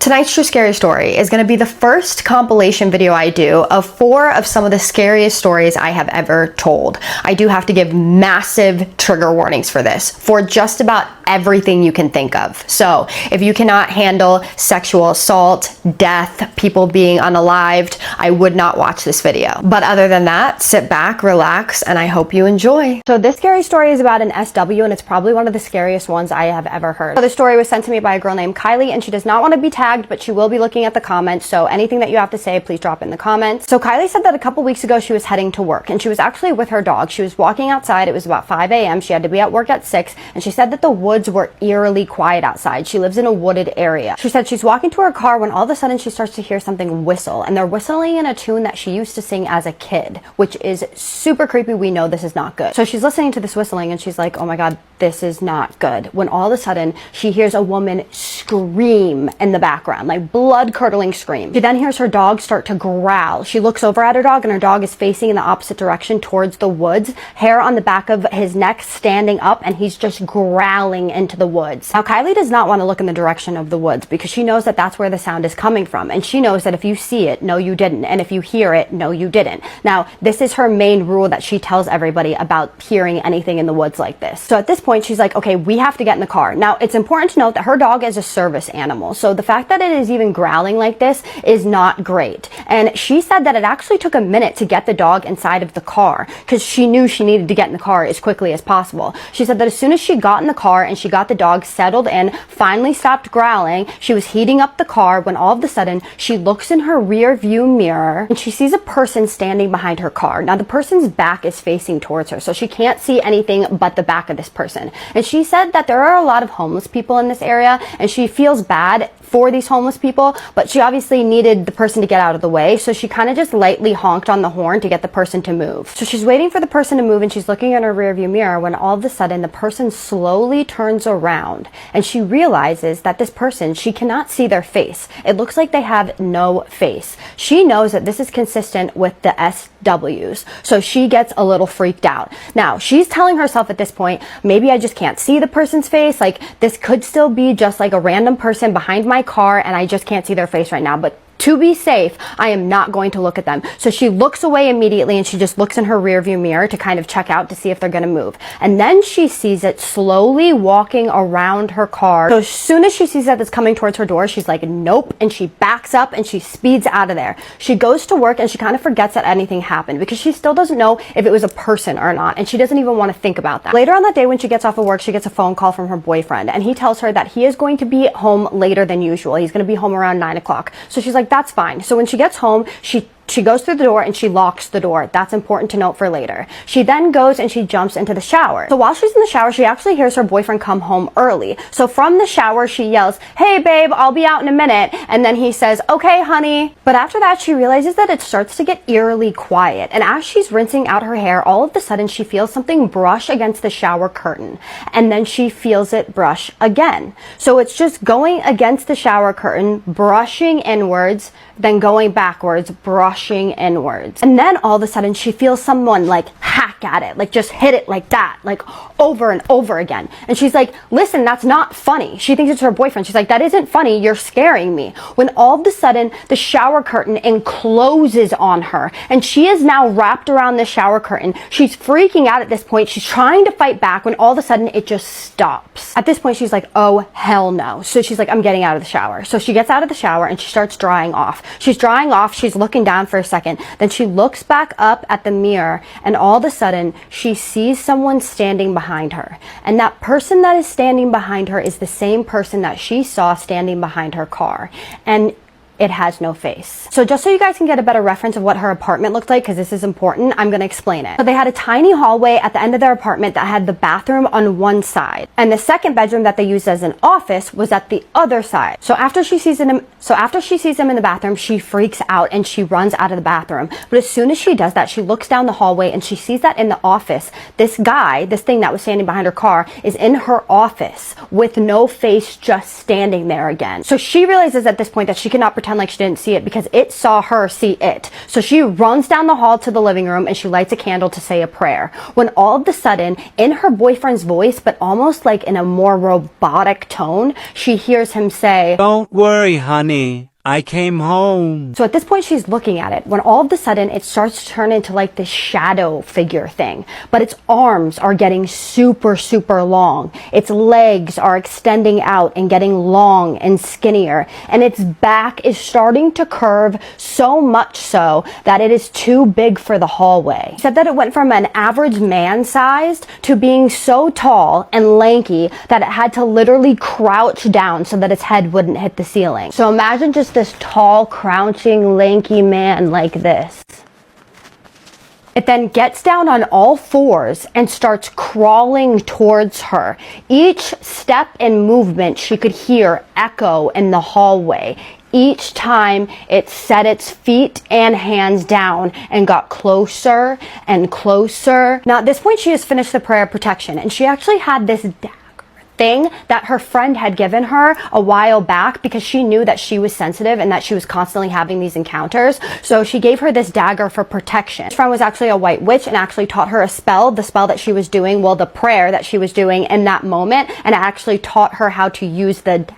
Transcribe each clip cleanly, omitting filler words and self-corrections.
Tonight's True Scary Story is going to be the first compilation video I do of 4 of some of the scariest stories I have ever told. I do have to give massive trigger warnings for this, for just about everything you can think of. So if you cannot handle sexual assault, death, people being unalived, I would not watch this video. But other than that, sit back, relax, and I hope you enjoy. So this scary story is about an SW, and it's probably one of the scariest ones I have ever heard. So the story was sent to me by a girl named Kylie, and she does not want to be tagged, but she will be looking at the comments, so anything that you have to say, please drop in the comments. So Kylie said that a couple weeks ago she was heading to work, and she was actually with her dog. She was walking outside. It was about 5 a.m. She had to be at work at 6, and she said that the woods were eerily quiet outside. She lives in a wooded area. She said she's walking to her car when all of a sudden she starts to hear something whistle, and they're whistling in a tune that she used to sing as a kid, which is super creepy. We know this is not good. So she's listening to this whistling, and she's like, oh my God, this is not good. When all of a sudden she hears a woman scream in the background, like blood-curdling scream. She then hears her dog start to growl. She looks over at her dog, and her dog is facing in the opposite direction towards the woods, hair on the back of his neck standing up, and he's just growling into the woods. Now, Kylie does not want to look in the direction of the woods because she knows that that's where the sound is coming from, and she knows that if you see it, no, you didn't, and if you hear it, no, you didn't. Now, this is her main rule that she tells everybody about hearing anything in the woods like this. So at this point, she's like, okay, we have to get in the car. Now, it's important to note that her dog is a service animal, so the fact that it is even growling like this is not great. And she said that it actually took a minute to get the dog inside of the car because she knew she needed to get in the car as quickly as possible. She said that as soon as she got in the car and she got the dog settled in, finally stopped growling, she was heating up the car when all of a sudden she looks in her rear view mirror and she sees a person standing behind her car. Now, the person's back is facing towards her, so she can't see anything but the back of this person. And she said that there are a lot of homeless people in this area, and she feels bad for these homeless people, but she obviously needed the person to get out of the way, so she kind of just lightly honked on the horn to get the person to move. So she's waiting for the person to move, and she's looking in her rearview mirror when all of a sudden the person slowly turns around, and she realizes that this person, she cannot see their face. It looks like they have no face. She knows that this is consistent with the SWs, so she gets a little freaked out. Now, she's telling herself at this point, maybe I just can't see the person's face, like this could still be just like a random person behind my car and I just can't see their face right now, but to be safe, I am not going to look at them. So she looks away immediately, and she just looks in her rearview mirror to kind of check out to see if they're going to move. And then she sees it slowly walking around her car. So as soon as she sees that it's coming towards her door, she's like, nope, and she backs up and she speeds out of there. She goes to work and she kind of forgets that anything happened because she still doesn't know if it was a person or not, and she doesn't even want to think about that. Later on that day, when she gets off of work, she gets a phone call from her boyfriend, and he tells her that he is going to be home later than usual. He's going to be home around 9 o'clock. So she's like, that's fine. So when she gets home, she goes through the door and she locks the door. That's important to note for later. She then goes and she jumps into the shower. So while she's in the shower, she actually hears her boyfriend come home early. So from the shower, she yells, hey babe, I'll be out in a minute. And then he says, okay, honey. But after that, she realizes that it starts to get eerily quiet. And as she's rinsing out her hair, all of a sudden she feels something brush against the shower curtain. And then she feels it brush again. So it's just going against the shower curtain, brushing inwards, then going backwards, brushing inwards. And then all of a sudden she feels someone like hack at it, like just hit it like that, like over and over again. And she's like, listen, that's not funny. She thinks it's her boyfriend. She's like, that isn't funny. You're scaring me. When all of a sudden the shower curtain encloses on her, and she is now wrapped around the shower curtain. She's freaking out at this point. She's trying to fight back when all of a sudden it just stops. At this point, she's like, oh, hell no. So she's like, I'm getting out of the shower. So she gets out of the shower and she starts drying off. She's drying off. She's looking down for a second. Then she looks back up at the mirror, and all of a sudden she sees someone standing behind her. And that person that is standing behind her is the same person that she saw standing behind her car. And it has no face. So just so you guys can get a better reference of what her apartment looked like, because this is important, I'm going to explain it. So they had a tiny hallway at the end of their apartment that had the bathroom on one side, and the second bedroom that they used as an office was at the other side. So after she sees him in the bathroom, she freaks out and she runs out of the bathroom. But as soon as she does that, she looks down the hallway and she sees that in the office, this thing that was standing behind her car is in her office with no face, just standing there again. So she realizes at this point that she cannot pretend pretend like she didn't see it because it saw her see it. So she runs down the hall to the living room and she lights a candle to say a prayer. When all of a sudden, in her boyfriend's voice, but almost like in a more robotic tone, she hears him say, "Don't worry, honey. I came home." So at this point, she's looking at it when all of a sudden it starts to turn into like this shadow figure thing. But its arms are getting super, super long. Its legs are extending out and getting long and skinnier. And its back is starting to curve so much so that it is too big for the hallway. It said that it went from an average man-sized to being so tall and lanky that it had to literally crouch down so that its head wouldn't hit the ceiling. So imagine just this tall, crouching, lanky man like this. It then gets down on all fours and starts crawling towards her. Each step and movement she could hear echo in the hallway. Each time it set its feet and hands down and got closer and closer. Now at this point she has finished the prayer of protection and she actually had this thing that her friend had given her a while back because she knew that she was sensitive and that she was constantly having these encounters. So she gave her this dagger for protection. This friend was actually a white witch and actually taught her a spell, the spell that she was doing, well, the prayer that she was doing in that moment, and actually taught her how to use the dagger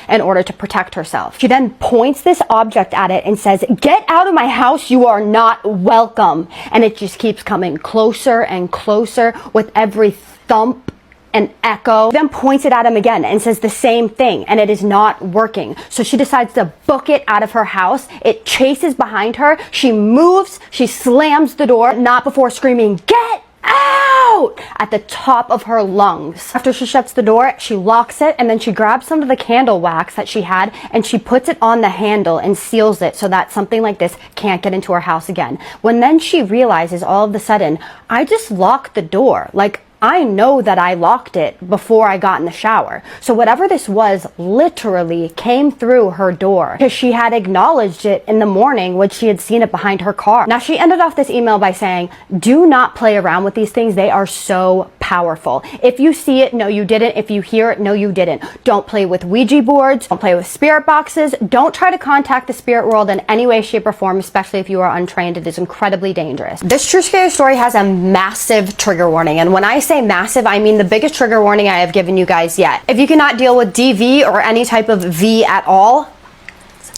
in order to protect herself. She then points this object at it and says, "Get out of my house, you are not welcome." And it just keeps coming closer and closer with every thump and echo. Then points it at him again and says the same thing, and it is not working. So she decides to book it out of her house. It chases behind her. She moves, she slams the door, not before screaming, "Get out!" at the top of her lungs. After she shuts the door, she locks it, and then she grabs some of the candle wax that she had and she puts it on the handle and seals it so that something like this can't get into her house again. When then she realizes all of a sudden, I just locked the door. Like, I know that I locked it before I got in the shower. So whatever this was literally came through her door because she had acknowledged it in the morning when she had seen it behind her car. Now she ended off this email by saying, "Do not play around with these things. They are so powerful. If you see it, no you didn't. If you hear it, no you didn't. Don't play with Ouija boards. Don't play with spirit boxes. Don't try to contact the spirit world in any way, shape, or form, especially if you are untrained. It is incredibly dangerous." This true scary story has a massive trigger warning, and when I say massive, I mean the biggest trigger warning I have given you guys yet. If you cannot deal with DV or any type of V at all,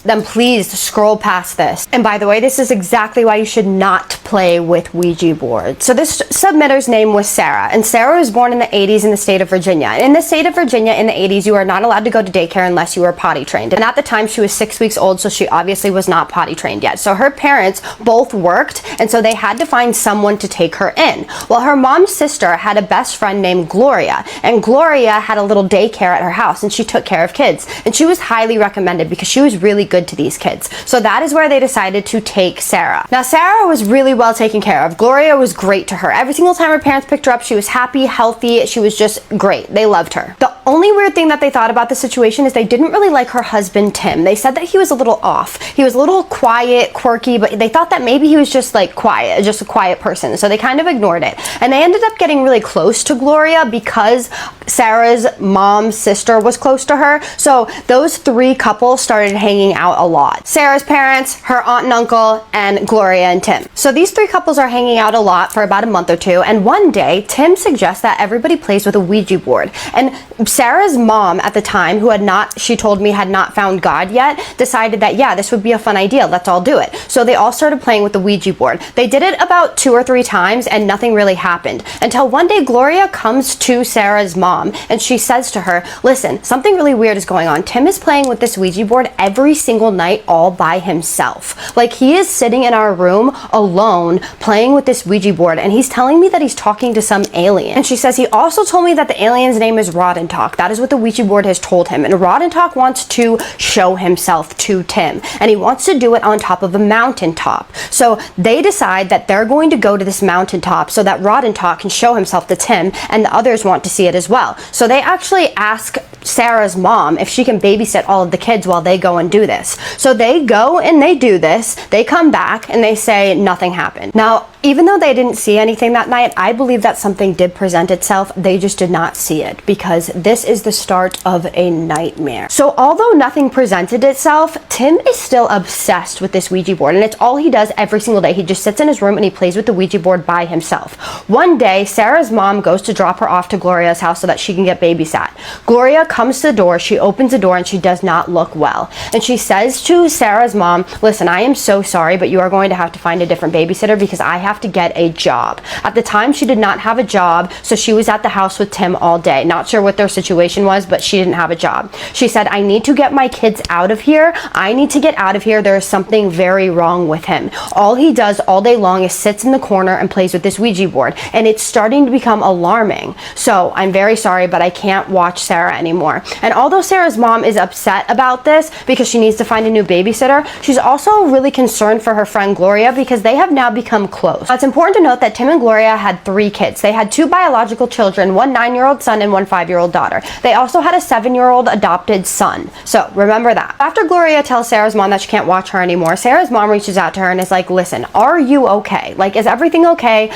then please scroll past this. And by the way, this is exactly why you should not play with Ouija boards. So this submitter's name was Sarah, and Sarah was born in the 80s in the state of Virginia. And in the state of Virginia in the 80s, you are not allowed to go to daycare unless you were potty trained. And at the time, she was 6 weeks old, so she obviously was not potty trained yet. So her parents both worked, and so they had to find someone to take her in. Well, her mom's sister had a best friend named Gloria, and Gloria had a little daycare at her house, and she took care of kids. And she was highly recommended because she was really good to these kids. So that is where they decided to take Sarah. Now, Sarah was really well taken care of. Gloria was great to her. Every single time her parents picked her up, she was happy, healthy. She was just great. They loved her. The only weird thing that they thought about the situation is they didn't really like her husband, Tim. They said that he was a little off. He was a little quiet, quirky, but they thought that maybe he was just like quiet, just a quiet person. So they kind of ignored it. And they ended up getting really close to Gloria because Sarah's mom's sister was close to her. So those three couples started hanging out a lot. Sarah's parents, her aunt and uncle, and Gloria and Tim. So these three couples are hanging out a lot for about a month or two, and one day Tim suggests that everybody plays with a Ouija board. And Sarah's mom at the time, who she told me had not found God yet, decided that yeah, this would be a fun idea, let's all do it. So they all started playing with the Ouija board. They did it about 2 or 3 times and nothing really happened until one day Gloria comes to Sarah's mom and she says to her, "Listen, something really weird is going on. Tim is playing with this Ouija board every single night all by himself. Like, he is sitting in our room alone playing with this Ouija board, and he's telling me that he's talking to some alien." And she says, "He also told me that the alien's name is Rodentalk. That is what the Ouija board has told him. And Rodentalk wants to show himself to Tim, and he wants to do it on top of a mountaintop." So they decide that they're going to go to this mountaintop so that Rodentalk can show himself to Tim, and the others want to see it as well. So they actually ask Sarah's mom if she can babysit all of the kids while they go and do this. So they go and they do this. They come back and they say nothing happened. Now, Even though they didn't see anything that night, I believe that something did present itself. They just did not see it, because this is the start of a nightmare. So although nothing presented itself, Tim is still obsessed with this Ouija board, and it's all he does every single day. He just sits in his room and he plays with the Ouija board by himself. One day, Sarah's mom goes to drop her off to Gloria's house so that she can get babysat. Gloria comes to the door, she opens the door, and she does not look well. And she says to Sarah's mom, listen, I am so sorry, but you are going to have to find a different babysitter because I have to get a job. At the time, she did not have a job, so she was at the house with Tim all day. Not sure what their situation was, but she didn't have a job. She said, I need to get my kids out of here. I need to get out of here. There is something very wrong with him. All he does all day long is sits in the corner and plays with this Ouija board, and it's starting to become alarming. So I'm very sorry, but I can't watch Sarah anymore. And although Sarah's mom is upset about this because she needs to find a new babysitter, she's also really concerned for her friend Gloria because they have now become close. Now, it's important to note that Tim and Gloria had 3 kids. They had 2 biological children, one 9-year-old son and one 5-year-old daughter. They also had a 7-year-old adopted son. So remember that. After Gloria tells Sarah's mom that she can't watch her anymore, Sarah's mom reaches out to her and is like, listen, are you okay? Like, is everything okay?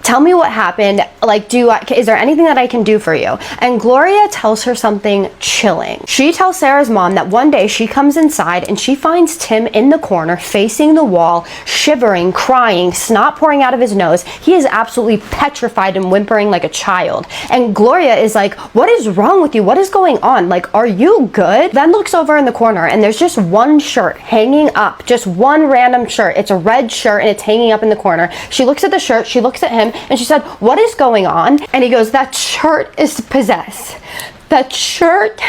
Tell me what happened. Like, is there anything that I can do for you? And Gloria tells her something chilling. She tells Sarah's mom that one day she comes inside and she finds Tim in the corner facing the wall, shivering, crying, snot pouring out of his nose. He is absolutely petrified and whimpering like a child. And Gloria is like, what is wrong with you? What is going on? Like, are you good? Then looks over in the corner and there's just one shirt hanging up, just one random shirt. It's a red shirt and it's hanging up in the corner. She looks at the shirt, she looks at him, and she said, what is going on? And he goes, that shirt is possessed. That shirt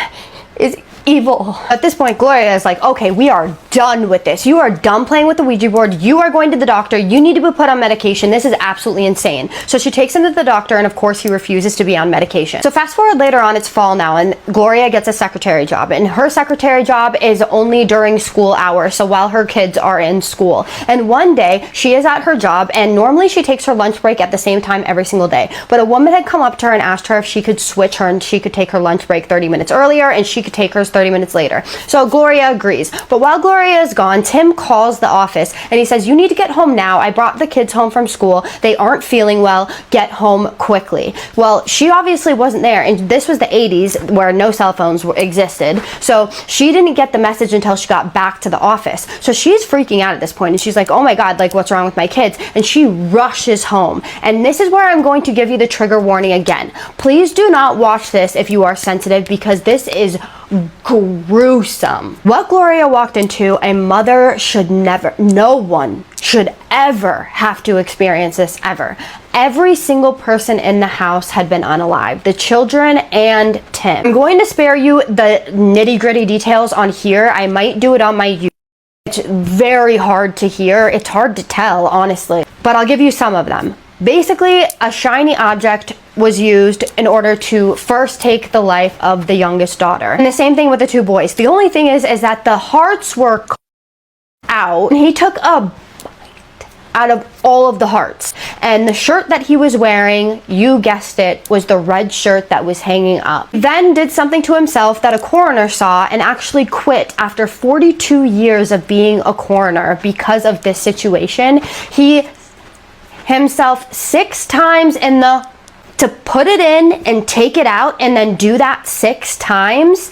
is evil. At this point, Gloria is like, okay, we are done with this. You are done playing with the Ouija board. You are going to the doctor. You need to be put on medication. This is absolutely insane. So she takes him to the doctor, and of course he refuses to be on medication. So fast forward later on, it's fall now, and Gloria gets a secretary job, and her secretary job is only during school hours, so while her kids are in school. And one day she is at her job, and normally she takes her lunch break at the same time every single day, but a woman had come up to her and asked her if she could switch her and she could take her lunch break 30 minutes earlier and she could take hers 30 minutes later. So Gloria agrees. But while Gloria is gone, Tim calls the office and he says, you need to get home now. I brought the kids home from school. They aren't feeling well. Get home quickly. Well, she obviously wasn't there, and this was the 80s where no cell phones existed. So she didn't get the message until she got back to the office. So she's freaking out at this point and she's like, oh my God, like what's wrong with my kids? And she rushes home. And this is where I'm going to give you the trigger warning again. Please do not watch this if you are sensitive, because this is gruesome. What Gloria walked into, a mother should never, no one should ever have to experience this ever. Every single person in the house had been unalive, the children and Tim. I'm going to spare you the nitty-gritty details on here. I might do it on my YouTube. It's very hard to hear. It's hard to tell, honestly, but I'll give you some of them. Basically, a shiny object was used in order to first take the life of the youngest daughter. And the same thing with the 2 boys. The only thing is that the hearts were out, and he took a bite out of all of the hearts. And the shirt that he was wearing, you guessed it, was the red shirt that was hanging up. Then did something to himself that a coroner saw and actually quit after 42 years of being a coroner because of this situation. He himself 6 times in the to put it in and take it out and then do that 6 times.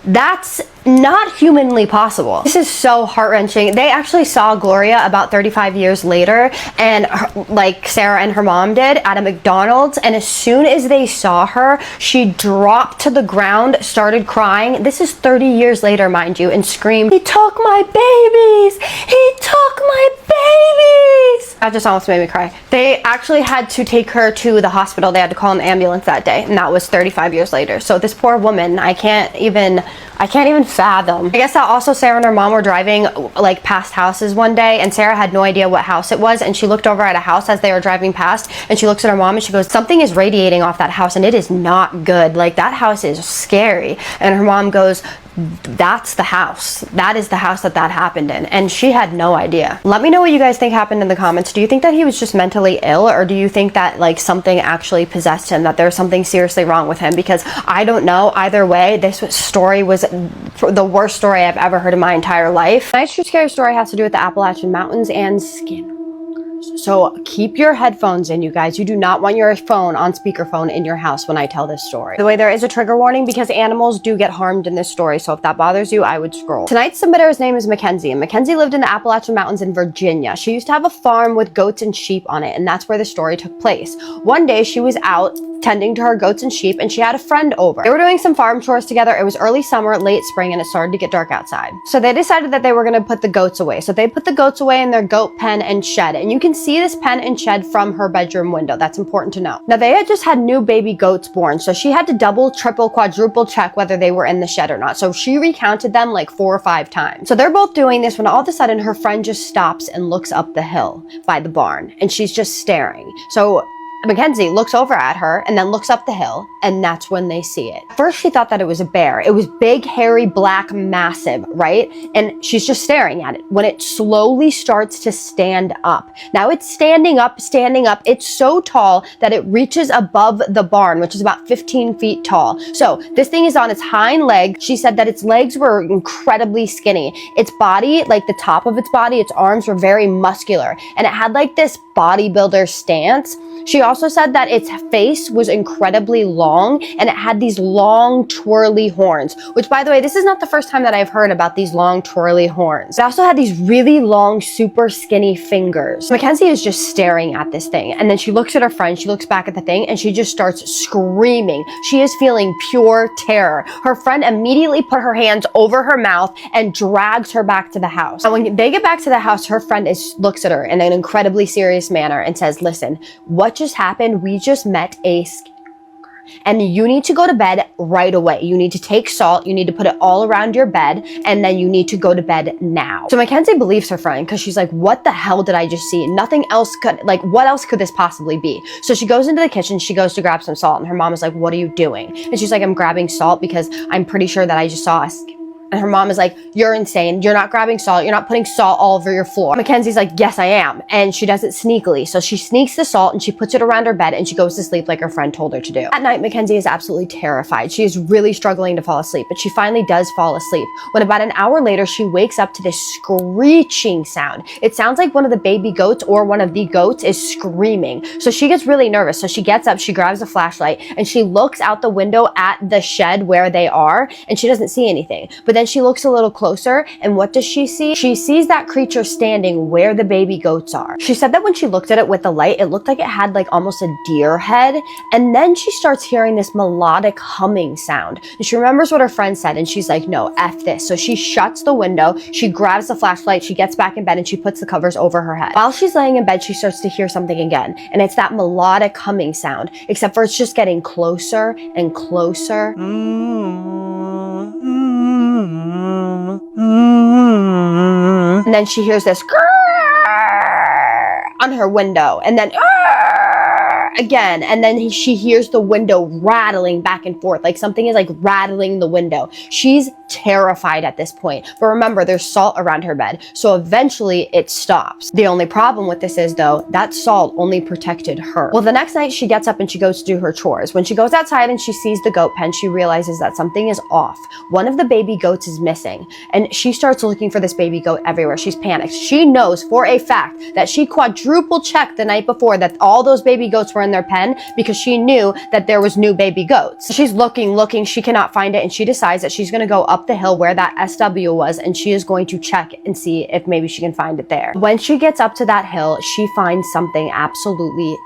That's not humanly possible. This is so heart-wrenching. They actually saw Gloria about 35 years later, and like Sarah and her mom did, at a McDonald's, and as soon as they saw her, she dropped to the ground, started crying. This is 30 years later, mind you, and screamed, he took my babies! He took my babies! That just almost made me cry. They actually had to take her to the hospital. They had to call an ambulance that day, and that was 35 years later. So this poor woman, I can't even fathom. I guess that also Sarah and her mom were driving like past houses one day, and Sarah had no idea what house it was, and she looked over at a house as they were driving past, and she looks at her mom and she goes, something is radiating off that house and it is not good. Like, that house is scary. And her mom goes, that's the house. That is the house that happened in. And she had no idea. Let me know what you guys think happened in the comments. Do you think that he was just mentally ill, or do you think that like something actually possessed him, that there's something seriously wrong with him? Because I don't know. Either way, this story was the worst story I've ever heard in my entire life. Tonight's true scary story has to do with the Appalachian Mountains and Skinwalkers. So keep your headphones in, you guys. You do not want your phone on speakerphone in your house when I tell this story. By the way, there is a trigger warning because animals do get harmed in this story, so if that bothers you, I would scroll. Tonight's submitter's name is Mackenzie, and Mackenzie lived in the Appalachian Mountains in Virginia. She used to have a farm with goats and sheep on it, and that's where the story took place. One day, she was out tending to her goats and sheep, and she had a friend over. They were doing some farm chores together. It was early summer, late spring, and it started to get dark outside. So they decided that they were going to put the goats away. So they put the goats away in their goat pen and shed, and you can see this pen and shed from her bedroom window. That's important to know. Now, they had just had new baby goats born, so she had to double, triple, quadruple check whether they were in the shed or not. So she recounted them like 4 or 5 times. So they're both doing this when all of a sudden her friend just stops and looks up the hill by the barn, and she's just staring. So Mackenzie looks over at her and then looks up the hill, and that's when they see it. First, she thought that it was a bear. It was big, hairy, black, massive, right? And she's just staring at it when it slowly starts to stand up. Now it's standing up. It's so tall that it reaches above the barn, which is about 15 feet tall. So this thing is on its hind leg. She said that its legs were incredibly skinny. Its body, like the top of its body, its arms were very muscular, and it had like this bodybuilder stance. She also said that its face was incredibly long, and it had these long twirly horns, which, by the way, this is not the first time that I've heard about these long twirly horns. It also had these really long, super skinny fingers. Mackenzie is just staring at this thing, and then she looks at her friend, she looks back at the thing, and she just starts screaming. She is feeling pure terror. Her friend immediately put her hands over her mouth and drags her back to the house. And when they get back to the house, her friend looks at her in an incredibly serious manner and says, "Listen, what just happened? We just met a Skinwalker, and you need to go to bed right away. You need to take salt, you need to put it all around your bed, and then you need to go to bed now." So Mackenzie believes her friend because she's like, what the hell did I just see? Nothing else could, like, what else could this possibly be? So she goes into the kitchen, she goes to grab some salt, and her mom is like, "What are you doing?" And she's like, "I'm grabbing salt because I'm pretty sure that I just saw a Skinwalker." And her mom is like, "You're insane. You're not grabbing salt. You're not putting salt all over your floor." Mackenzie's like, "Yes, I am." And she does it sneakily. So she sneaks the salt and she puts it around her bed and she goes to sleep like her friend told her to do. At night, Mackenzie is absolutely terrified. She is really struggling to fall asleep, but she finally does fall asleep. When about an hour later, she wakes up to this screeching sound. It sounds like one of the baby goats or one of the goats is screaming. So she gets really nervous. So she gets up, she grabs a flashlight, and she looks out the window at the shed where they are, and she doesn't see anything. But then she looks a little closer, and what does she see? She sees that creature standing where the baby goats are. She said that when she looked at it with the light, it looked like it had like almost a deer head, and then she starts hearing this melodic humming sound. And she remembers what her friend said, and she's like, "No, F this." So she shuts the window, she grabs the flashlight, she gets back in bed, and she puts the covers over her head. While she's laying in bed, she starts to hear something again, and it's that melodic humming sound, except for it's just getting closer and closer. And then she hears this on her window, and then again, and then she hears the window rattling back and forth, like something is like rattling the window. She's terrified at this point, but remember, there's salt around her bed, so eventually it stops. The only problem with this is, though, that salt only protected her. Well, the next night she gets up and she goes to do her chores. When she goes outside and she sees the goat pen, she realizes that something is off. One of the baby goats is missing, and she starts looking for this baby goat everywhere. She's panicked. She knows for a fact that she quadruple checked the night before that all those baby goats were in their pen because she knew that there was new baby goats. She's looking, she cannot find it, and she decides that she's gonna go up the hill where that SW was, and she is going to check and see if maybe she can find it there. When she gets up to that hill, she finds something absolutely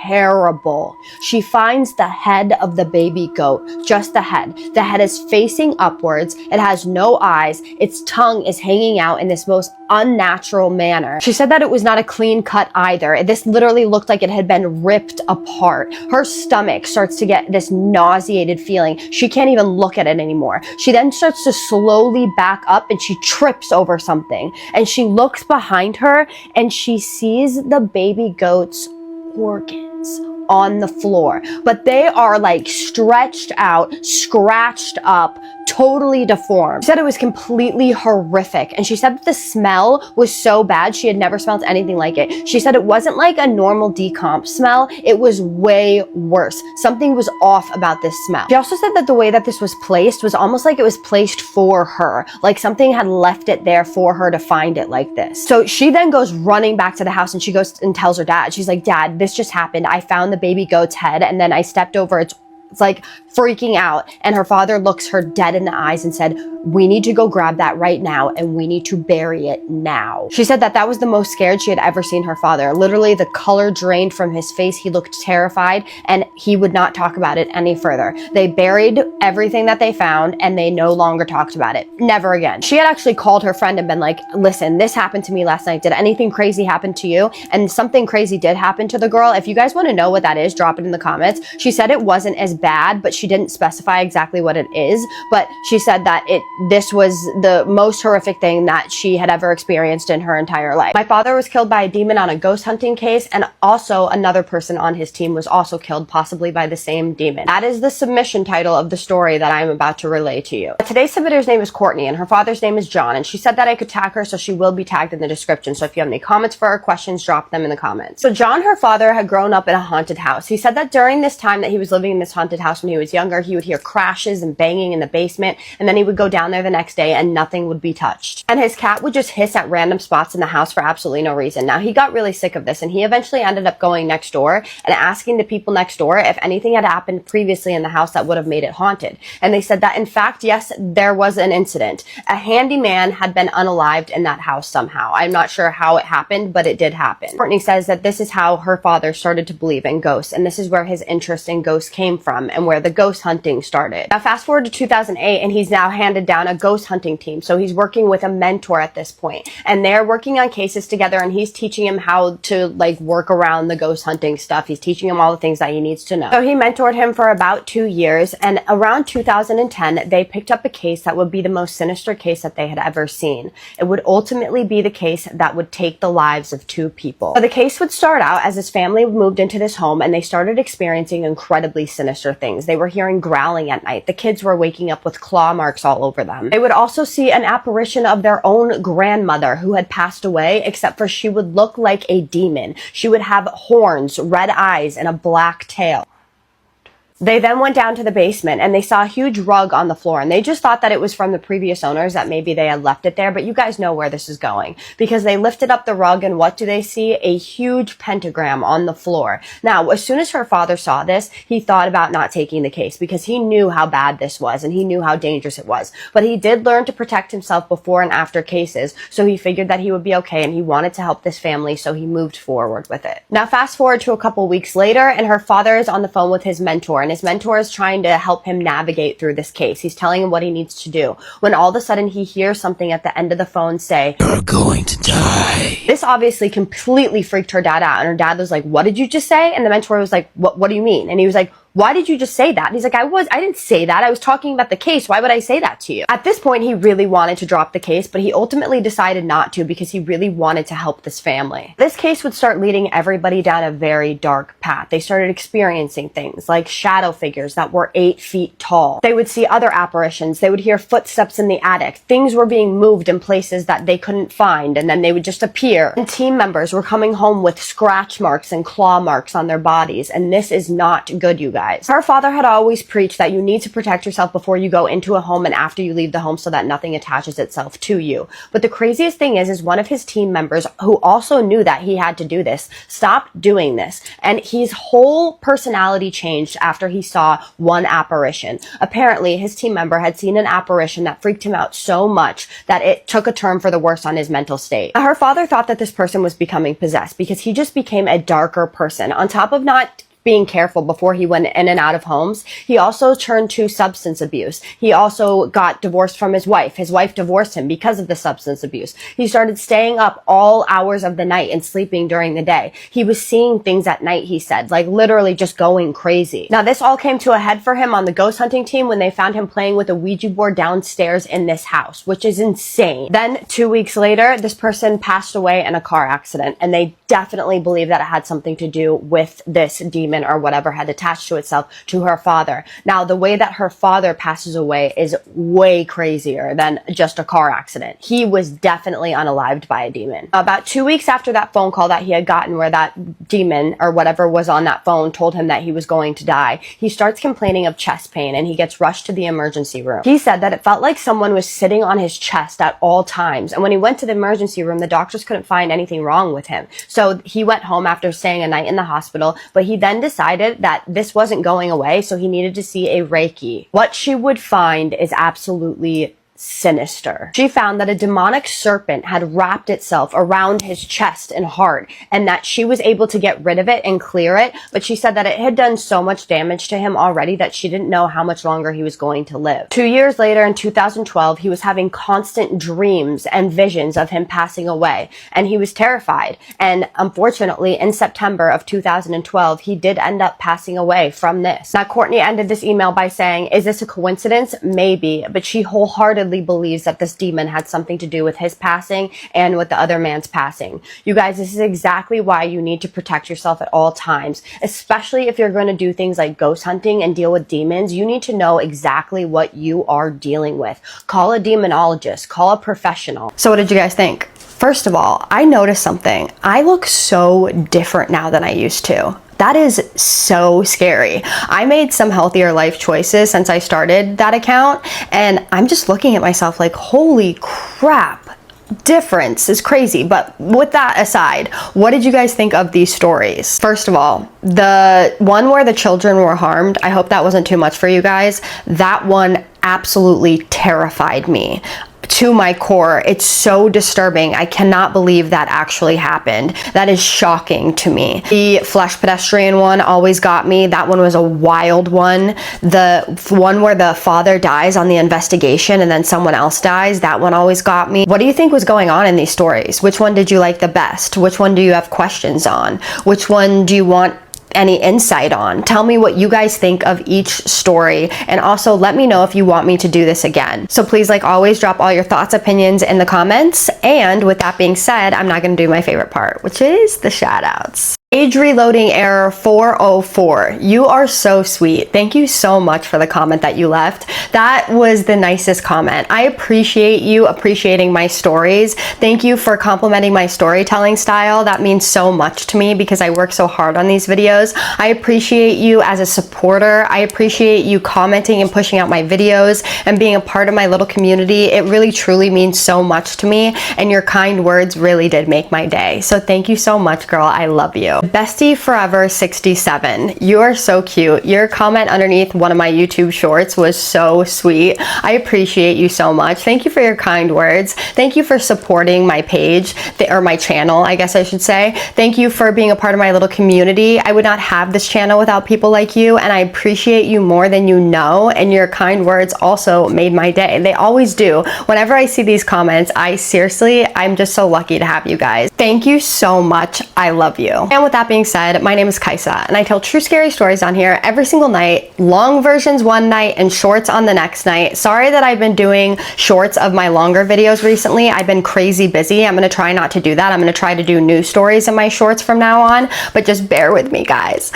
terrible. She finds the head of the baby goat, just the head. The head is facing upwards, it has no eyes, its tongue is hanging out in this most unnatural manner. She said that it was not a clean cut either. This literally looked like it had been ripped apart. Her stomach starts to get this nauseated feeling. She can't even look at it anymore. She then starts to slowly back up, and she trips over something, and she looks behind her and she sees the baby goat's organs on the floor, but they are like stretched out, scratched up, totally deformed. She said it was completely horrific, and she said that the smell was so bad she had never smelled anything like it. She said it wasn't like a normal decomp smell, it was way worse. Something was off about this smell. She also said that the way that this was placed was almost like it was placed for her, like something had left it there for her to find it like this. So she then goes running back to the house, and she goes and tells her dad. She's like, "Dad, this just happened. I found the baby goat's head, and then I stepped over its like freaking out." And her father looks her dead in the eyes and said, "We need to go grab that right now, and we need to bury it now." She said that that was the most scared she had ever seen her father. Literally, the color drained from his face. He looked terrified, and he would not talk about it any further. They buried everything that they found, and they no longer talked about it. Never again. She had actually called her friend and been like, "Listen, this happened to me last night. Did anything crazy happen to you?" And something crazy did happen to the girl. If you guys want to know what that is, drop it in the comments. She said it wasn't as bad, but she didn't specify exactly what it is. But she said that this was the most horrific thing that she had ever experienced in her entire life. My father was killed by a demon on a ghost hunting case, and also another person on his team was also killed, possibly by the same demon. That is the submission title of the story that I'm about to relay to you. Today's submitter's name is Courtney, and her father's name is John, and she said that I could tag her, so she will be tagged in the description. So if you have any comments for her, questions, drop them in the comments. So John, her father, had grown up in a haunted house. He said that during this time that he was living in this haunted house when he was younger, he would hear crashes and banging in the basement, and then he would go down there the next day and nothing would be touched. And his cat would just hiss at random spots in the house for absolutely no reason. Now, he got really sick of this, and he eventually ended up going next door and asking the people next door if anything had happened previously in the house that would have made it haunted. And they said that, in fact, yes, there was an incident. A handyman had been unalived in that house somehow. I'm not sure how it happened, but it did happen. Courtney says that this is how her father started to believe in ghosts, and this is where his interest in ghosts came from and where the ghost hunting started. Now, fast forward to 2008, and he's now handed down a ghost hunting team. So he's working with a mentor at this point, and they're working on cases together, and he's teaching him how to like work around the ghost hunting stuff. He's teaching him all the things that he needs to know. So he mentored him for about 2 years, and around 2010, they picked up a case that would be the most sinister case that they had ever seen. It would ultimately be the case that would take the lives of 2 people. So the case would start out as his family moved into this home, and they started experiencing incredibly sinister things. They were hearing growling at night. The kids were waking up with claw marks all over them. They would also see an apparition of their own grandmother who had passed away, except for she would look like a demon. She would have horns, red eyes, and a black tail. They then went down to the basement, and they saw a huge rug on the floor, and they just thought that it was from the previous owners, that maybe they had left it there. But you guys know where this is going, because they lifted up the rug, and what do they see? A huge pentagram on the floor. Now, as soon as her father saw this, he thought about not taking the case, because he knew how bad this was and he knew how dangerous it was. But he did learn to protect himself before and after cases, so he figured that he would be okay, and he wanted to help this family, so he moved forward with it. Now, fast forward to a couple weeks later, and her father is on the phone with his mentor, and his mentor is trying to help him navigate through this case. He's telling him what he needs to do, when all of a sudden he hears something at the end of the phone say, "You're going to die." This obviously completely freaked her dad out, and her dad was like, "What did you just say?" And the mentor was like, What do you mean?" And he was like, "Why did you just say that?" And he's like, I didn't say that. I was talking about the case. Why would I say that to you? At this point, he really wanted to drop the case, but he ultimately decided not to, because he really wanted to help this family. This case would start leading everybody down a very dark path. They started experiencing things like shadow figures that were 8 feet tall. They would see other apparitions. They would hear footsteps in the attic. Things were being moved in places that they couldn't find, and then they would just appear. And team members were coming home with scratch marks and claw marks on their bodies, and this is not good, you guys. Her father had always preached that you need to protect yourself before you go into a home and after you leave the home, so that nothing attaches itself to you. But the craziest thing is one of his team members, who also knew that he had to do this, stopped doing this, and his whole personality changed after he saw one apparition. Apparently, his team member had seen an apparition that freaked him out so much that it took a turn for the worse on his mental state. Her father thought that this person was becoming possessed, because he just became a darker person. On top of not being careful before he went in and out of homes, he also turned to substance abuse. He also got divorced from his wife. His wife divorced him because of the substance abuse. He started staying up all hours of the night and sleeping during the day. He was seeing things at night, he said, like literally just going crazy. Now, this all came to a head for him on the ghost hunting team when they found him playing with a Ouija board downstairs in this house, which is insane. Then 2 weeks later, this person passed away in a car accident, and they definitely believe that it had something to do with this demon demon or whatever had attached to itself to her father. Now, the way that her father passes away is way crazier than just a car accident. He was definitely unalived by a demon. About 2 weeks after that phone call that he had gotten where that demon or whatever was on that phone told him that he was going to die, he starts complaining of chest pain and he gets rushed to the emergency room. He said that it felt like someone was sitting on his chest at all times. And when he went to the emergency room, the doctors couldn't find anything wrong with him. So he went home after staying a night in the hospital, but he then decided that this wasn't going away, so he needed to see a Reiki. What she would find is absolutely sinister. She found that a demonic serpent had wrapped itself around his chest and heart, and that she was able to get rid of it and clear it, but she said that it had done so much damage to him already that she didn't know how much longer he was going to live. 2 years later, in 2012, he was having constant dreams and visions of him passing away, and he was terrified. And unfortunately, in September of 2012, he did end up passing away from this. Now, Courtney ended this email by saying, "Is this a coincidence? Maybe," but she wholeheartedly believes that this demon had something to do with his passing and with the other man's passing. You guys, this is exactly why you need to protect yourself at all times, especially if you're going to do things like ghost hunting and deal with demons. You need to know exactly what you are dealing with. Call a demonologist, call a professional. So what did you guys think? First of all, I noticed something. I look so different now than I used to. That is so scary. I made some healthier life choices since I started that account, and I'm just looking at myself like, holy crap, difference is crazy. But with that aside, what did you guys think of these stories? First of all, the one where the children were harmed, I hope that wasn't too much for you guys. That one absolutely terrified me to my core. It's so disturbing. I cannot believe that actually happened. That is shocking to me. The flesh pedestrian one always got me. That one was a wild one. The one where the father dies on the investigation and then someone else dies, that one always got me. What do you think was going on in these stories? Which one did you like the best? Which one do you have questions on? Which one do you want any insight on? Tell me what you guys think of each story, and also let me know if you want me to do this again. So please, like always, drop all your thoughts, opinions in the comments. And with that being said, I'm not going to do my favorite part, which is the shout outs. Page reloading error 404. You are so sweet. Thank you so much for the comment that you left. That was the nicest comment. I appreciate you appreciating my stories. Thank you for complimenting my storytelling style. That means so much to me because I work so hard on these videos. I appreciate you as a supporter. I appreciate you commenting and pushing out my videos and being a part of my little community. It really truly means so much to me, and your kind words really did make my day. So thank you so much, girl. I love you. Bestie Forever 67. You are so cute. Your comment underneath one of my YouTube shorts was so sweet. I appreciate you so much. Thank you for your kind words. Thank you for supporting my page, or my channel, I guess I should say. Thank you for being a part of my little community. I would not have this channel without people like you, and I appreciate you more than you know, and your kind words also made my day. They always do. Whenever I see these comments, I'm just so lucky to have you guys. Thank you so much. I love you. And with that being said, my name is Kaisa, and I tell true scary stories on here every single night, long versions one night and shorts on the next night. Sorry that I've been doing shorts of my longer videos recently. I've been crazy busy. I'm going to try not to do that. I'm going to try to do new stories in my shorts from now on, but just bear with me, guys.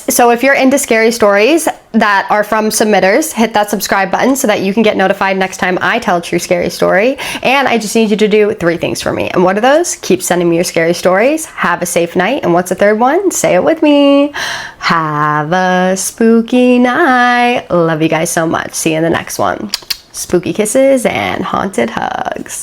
So if you're into scary stories that are from submitters, hit that subscribe button so that you can get notified next time I tell a true scary story. And I just need you to do 3 things for me. And what are those? Keep sending me your scary stories. Have a safe night. And what's the third one? Say it with me. Have a spooky night. Love you guys so much. See you in the next one. Spooky kisses and haunted hugs.